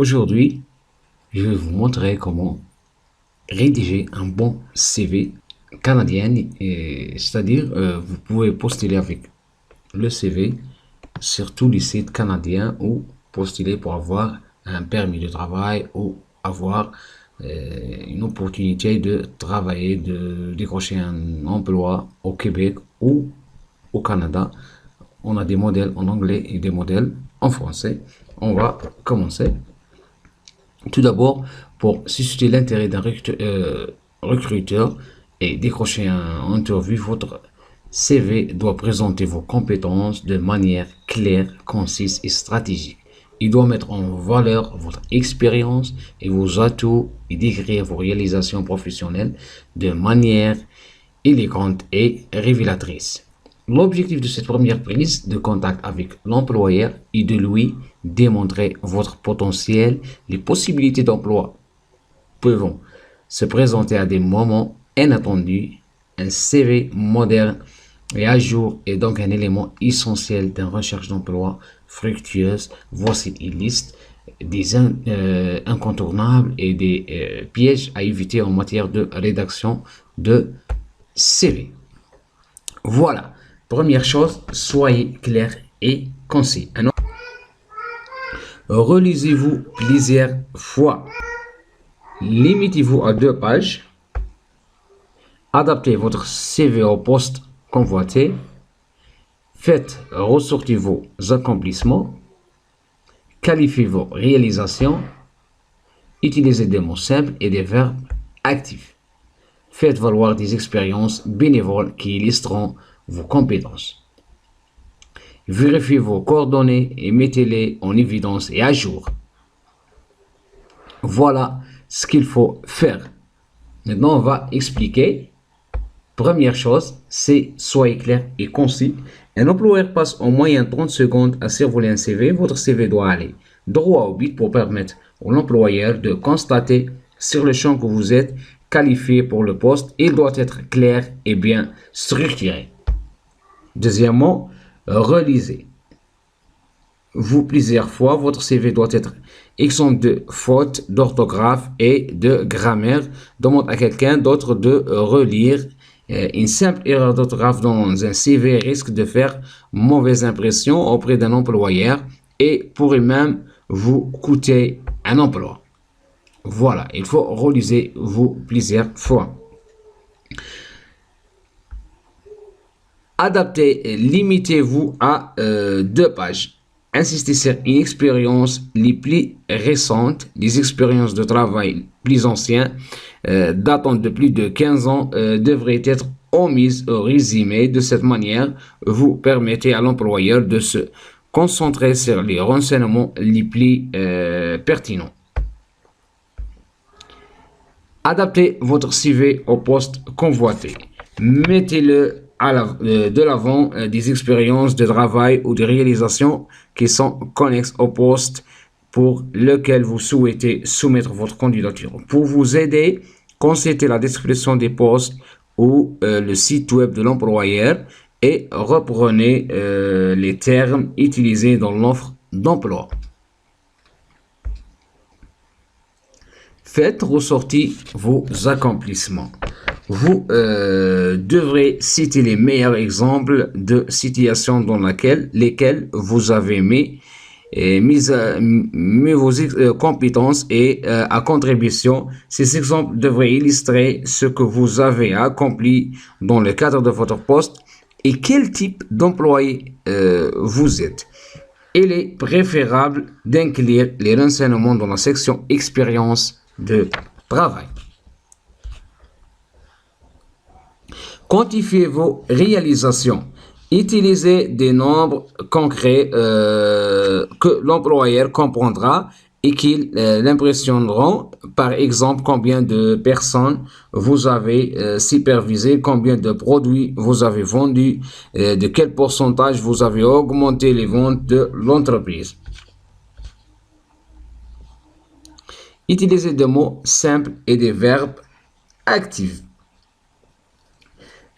Aujourd'hui, je vais vous montrer comment rédiger un bon CV canadien, c'est-à-dire vous pouvez postuler avec le CV sur tous les sites canadiens ou postuler pour avoir un permis de travail ou avoir une opportunité de travailler, de décrocher un emploi au Québec ou au Canada. On a des modèles en anglais et des modèles en français. On va commencer. Tout d'abord, pour susciter l'intérêt d'un recruteur et décrocher un interview, votre CV doit présenter vos compétences de manière claire, concise et stratégique. Il doit mettre en valeur votre expérience et vos atouts et décrire vos réalisations professionnelles de manière élégante et révélatrice. L'objectif de cette première prise de contact avec l'employeur est de lui démontrer votre potentiel. Les possibilités d'emploi peuvent se présenter à des moments inattendus. Un CV moderne et à jour est donc un élément essentiel d'une recherche d'emploi fructueuse. Voici une liste des incontournables et des pièges à éviter en matière de rédaction de CV. Voilà. Première chose, soyez clair et concis. Relisez-vous plusieurs fois. Limitez-vous à 2 pages. Adaptez votre CV au poste convoité. Faites ressortir vos accomplissements. Qualifiez vos réalisations. Utilisez des mots simples et des verbes actifs. Faites valoir des expériences bénévoles qui illustreront vos compétences. Vérifiez vos coordonnées et mettez-les en évidence et à jour. Voilà ce qu'il faut faire. Maintenant, on va expliquer. Première chose, c'est soyez clair et concis. Un employeur passe en moyenne 30 secondes à survoler un CV. Votre CV doit aller droit au but pour permettre à l'employeur de constater sur le champ que vous êtes qualifié pour le poste. Il doit être clair et bien structuré. Deuxièmement, relisez. Vous plusieurs fois, votre CV doit être exempt de fautes d'orthographe et de grammaire. Demande à quelqu'un d'autre de relire. Une simple erreur d'orthographe dans un CV risque de faire mauvaise impression auprès d'un employeur et pourrait même vous coûter un emploi. Voilà, il faut reliser vous plusieurs fois. Adaptez, limitez-vous à 2 pages. Insistez sur une expérience les plus récentes, les expériences de travail plus anciennes, datant de plus de 15 ans, devraient être omises au résumé. De cette manière, vous permettez à l'employeur de se concentrer sur les renseignements les plus pertinents. Adaptez votre CV au poste convoité. Mettez-le de l'avant des expériences de travail ou de réalisation qui sont connexes au poste pour lequel vous souhaitez soumettre votre candidature. Pour vous aider, consultez la description des postes ou le site web de l'employeur et reprenez les termes utilisés dans l'offre d'emploi. Faites ressortir vos accomplissements. Vous devrez citer les meilleurs exemples de situations dans lesquelles vous avez mis vos compétences et à contribution. Ces exemples devraient illustrer ce que vous avez accompli dans le cadre de votre poste et quel type d'employé vous êtes. Il est préférable d'inclure les renseignements dans la section expérience de travail. Quantifiez vos réalisations. Utilisez des nombres concrets que l'employeur comprendra et qui l'impressionneront. Par exemple, combien de personnes vous avez supervisé, combien de produits vous avez vendus, de quel pourcentage vous avez augmenté les ventes de l'entreprise. Utilisez des mots simples et des verbes actifs.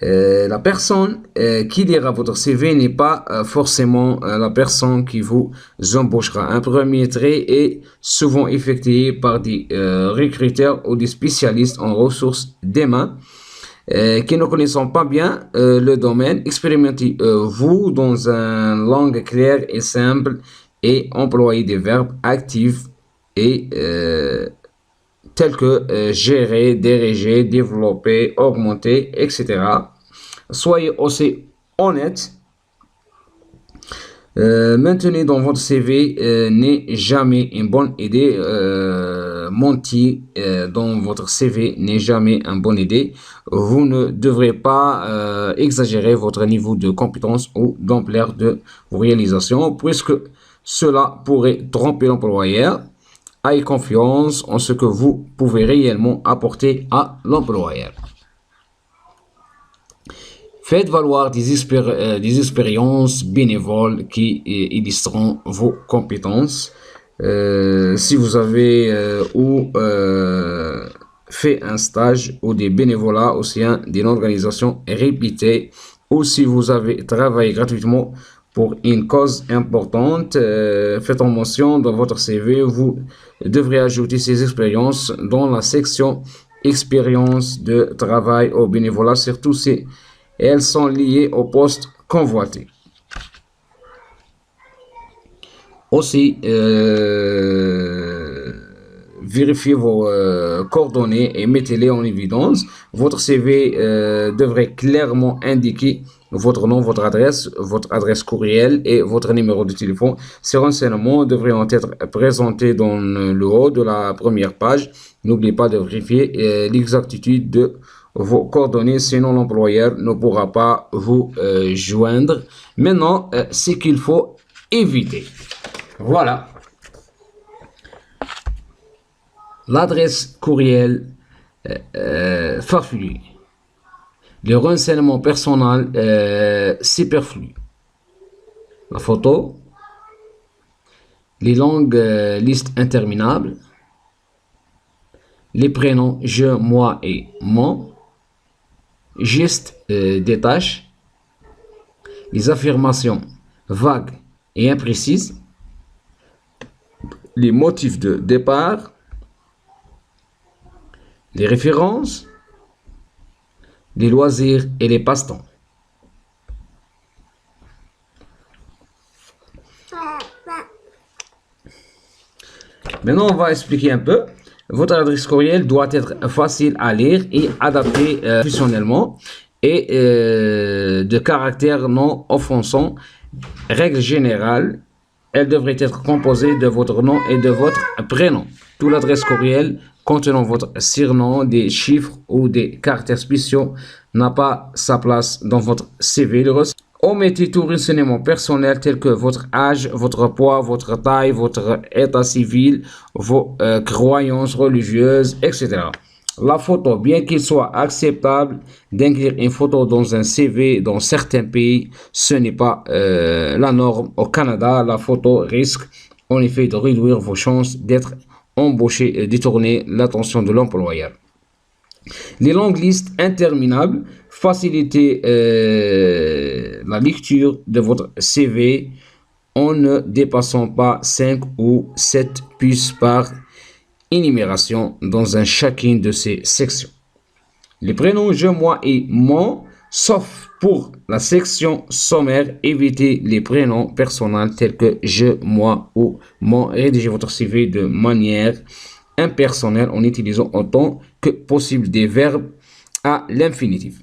La personne qui lira votre CV n'est pas forcément la personne qui vous embauchera. Un premier trait est souvent effectué par des recruteurs ou des spécialistes en ressources humaines qui ne connaissent pas bien le domaine. Expérimentez-vous dans une langue claire et simple et employez des verbes actifs et tels que gérer, diriger, développer, augmenter, etc. Soyez aussi honnête. Maintenez dans votre CV n'est jamais une bonne idée. Mentir dans votre CV n'est jamais une bonne idée. Vous ne devrez pas exagérer votre niveau de compétence ou d'ampleur de vos réalisations, puisque cela pourrait tromper l'employeur. Ayez confiance en ce que vous pouvez réellement apporter à l'employeur. Faites valoir des expériences bénévoles qui illustreront vos compétences. Si vous avez fait un stage ou des bénévolats au sein d'une organisation réputée, ou si vous avez travaillé gratuitement pour une cause importante, faites en mention dans votre CV. Vous devrez ajouter ces expériences dans la section expérience de travail au bénévolat, surtout si elles sont liées au poste convoité. Aussi, vérifiez vos coordonnées et mettez-les en évidence. Votre CV devrait clairement indiquer votre nom, votre adresse courriel et votre numéro de téléphone. Ces renseignements devraient être présentés dans le haut de la première page. N'oubliez pas de vérifier l'exactitude de vos coordonnées, sinon l'employeur ne pourra pas vous joindre. Maintenant, ce qu'il faut éviter. Voilà. L'adresse courriel farfelue. Le renseignement personnel superflu. La photo. Les longues listes interminables. Les prénoms je, moi et mon. Gestes des tâches. Les affirmations vagues et imprécises. Les motifs de départ. Les références, les loisirs et les passe-temps. Maintenant, on va expliquer un peu. Votre adresse courriel doit être facile à lire et adaptée professionnellement et de caractère non offensant. Règle générale, elle devrait être composée de votre nom et de votre prénom. Toute l'adresse courriel contenant votre surnom, des chiffres ou des caractères spéciaux n'a pas sa place dans votre CV. Omettez tout renseignement personnel tel que votre âge, votre poids, votre taille, votre état civil, vos croyances religieuses, etc. La photo, bien qu'il soit acceptable d'inclure une photo dans un CV dans certains pays, ce n'est pas la norme. Au Canada, la photo risque en effet de réduire vos chances d'être embauché et détourner l'attention de l'employeur. Les longues listes interminables facilitez la lecture de votre CV en ne dépassant pas 5 ou 7 puces par énumération dans chacune de ces sections. Les prénoms je, moi et mon, sauf pour la section sommaire, évitez les prénoms personnels tels que je, moi ou mon. Rédigez votre CV de manière impersonnelle en utilisant autant que possible des verbes à l'infinitif.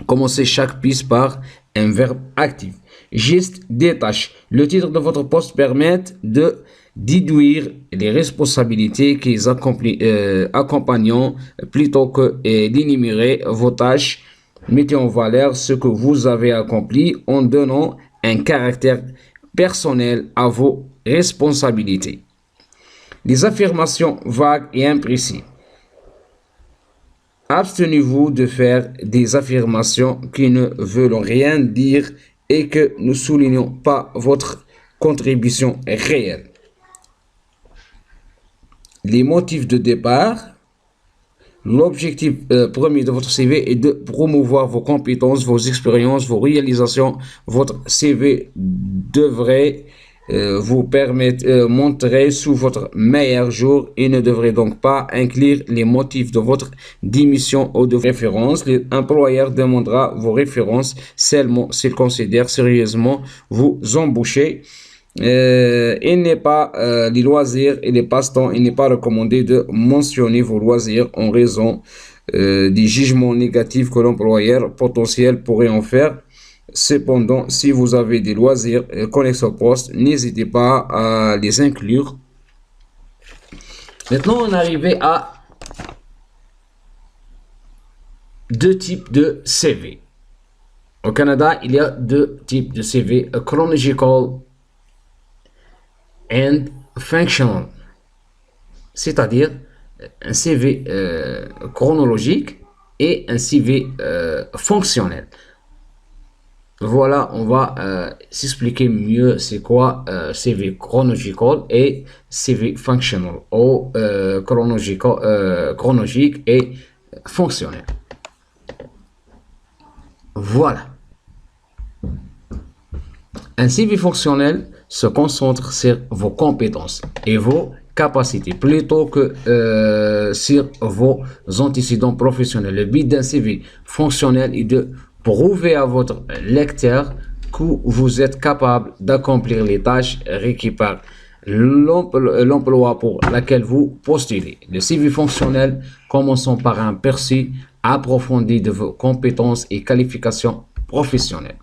Commencez chaque piste par un verbe actif. Geste des tâches. Le titre de votre poste permet de déduire les responsabilités qu'ils accompagnent plutôt que d'énumérer vos tâches. Mettez en valeur ce que vous avez accompli en donnant un caractère personnel à vos responsabilités. Les affirmations vagues et imprécises. Abstenez-vous de faire des affirmations qui ne veulent rien dire et que ne soulignent pas votre contribution réelle. Les motifs de départ. L'objectif premier de votre CV est de promouvoir vos compétences, vos expériences, vos réalisations. Votre CV devrait vous permettre montrer sous votre meilleur jour et ne devrait donc pas inclure les motifs de votre démission ou de référence. L'employeur demandera vos références seulement s'il considère sérieusement vous embaucher. Il n'est pas les loisirs et les passe-temps, il n'est pas recommandé de mentionner vos loisirs en raison des jugements négatifs que l'employeur potentiel pourrait en faire. Cependant, si vous avez des loisirs connexes au poste, n'hésitez pas à les inclure. Maintenant, on est arrivé à deux types de CV. Au Canada, il y a deux types de CV, chronological and functional, c'est-à-dire un CV chronologique et un CV fonctionnel. Voilà, on va s'expliquer mieux c'est quoi CV chronological et CV functional ou chronologique et fonctionnel. Voilà. Un CV fonctionnel se concentre sur vos compétences et vos capacités plutôt que sur vos antécédents professionnels. Le but d'un CV fonctionnel est de prouver à votre lecteur que vous êtes capable d'accomplir les tâches requises par l'emploi pour lequel vous postulez. Le CV fonctionnel commençons par un perçu approfondi de vos compétences et qualifications professionnelles.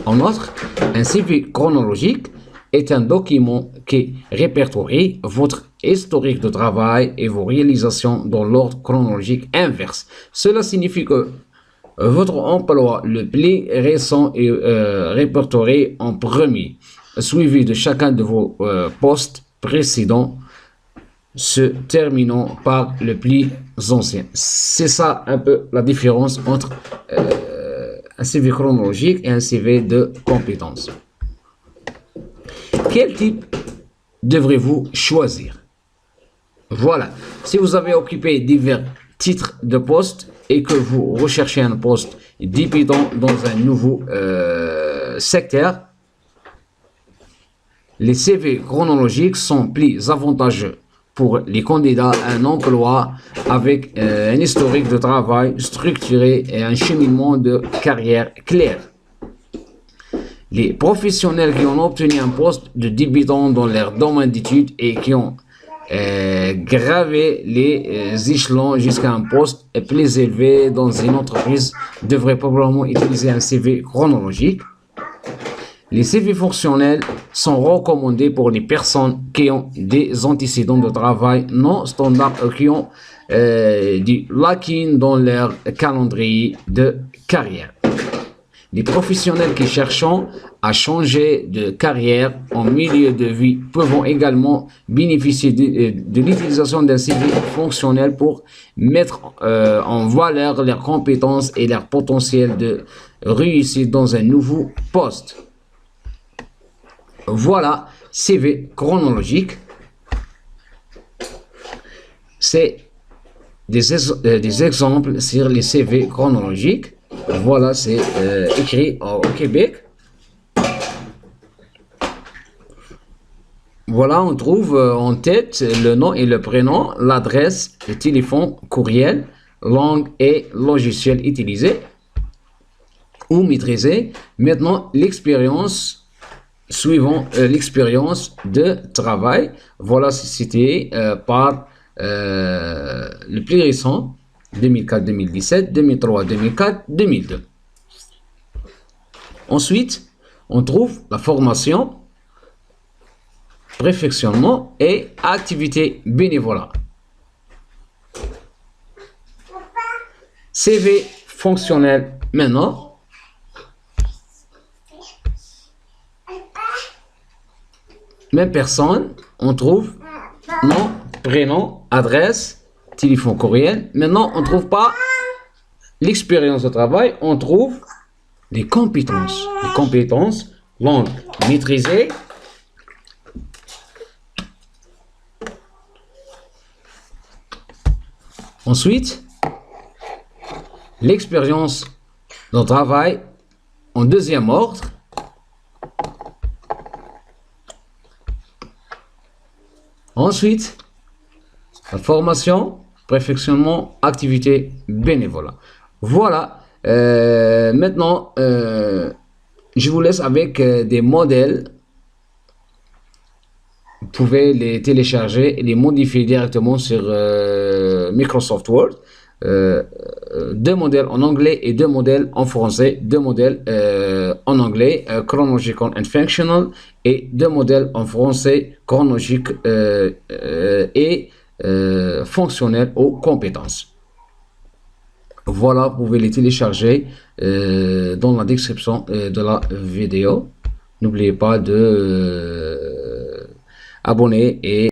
En outre, un CV chronologique est un document qui répertorie votre historique de travail et vos réalisations dans l'ordre chronologique inverse. Cela signifie que votre emploi le plus récent est répertorié en premier, suivi de chacun de vos postes précédents, se terminant par le plus ancien. C'est ça un peu la différence entre un CV chronologique et un CV de compétences. Quel type devrez-vous choisir? Voilà, si vous avez occupé divers titres de poste et que vous recherchez un poste débutant dans un nouveau secteur, les CV chronologiques sont plus avantageux pour les candidats à un emploi avec un historique de travail structuré et un cheminement de carrière clair. Les professionnels qui ont obtenu un poste de débutant dans leur domaine d'études et qui ont gravé les échelons jusqu'à un poste plus élevé dans une entreprise devraient probablement utiliser un CV chronologique. Les CV fonctionnels sont recommandés pour les personnes qui ont des antécédents de travail non standards ou qui ont des lacunes dans leur calendrier de carrière. Les professionnels qui cherchent à changer de carrière en milieu de vie peuvent également bénéficier de l'utilisation d'un CV fonctionnel pour mettre en valeur leurs compétences et leur potentiel de réussite dans un nouveau poste. Voilà, CV chronologique. C'est des exemples sur les CV chronologiques. Voilà, c'est écrit au Québec. Voilà, on trouve en tête le nom et le prénom, l'adresse, le téléphone, courriel, langue et logiciel utilisé ou maîtrisé. Maintenant, l'expérience. Suivant l'expérience de travail, voilà, c'est cité par le plus récent, 2004-2017, 2003-2004, 2002. Ensuite, on trouve la formation, perfectionnement et activité bénévolat. CV fonctionnel maintenant. Même personne, on trouve nom, prénom, adresse, téléphone, courriel. Maintenant, on ne trouve pas l'expérience de travail, on trouve les compétences. Les compétences, langue maîtrisée. Ensuite, l'expérience de travail en deuxième ordre. Ensuite, la formation, perfectionnement, activité, bénévolat. Voilà. Maintenant, je vous laisse avec des modèles. Vous pouvez les télécharger et les modifier directement sur Microsoft Word. Deux modèles en anglais et deux modèles en français. Deux modèles en anglais, chronological and functional, et deux modèles en français, chronologique et fonctionnel aux compétences. Voilà, vous pouvez les télécharger dans la description de la vidéo. N'oubliez pas de abonner et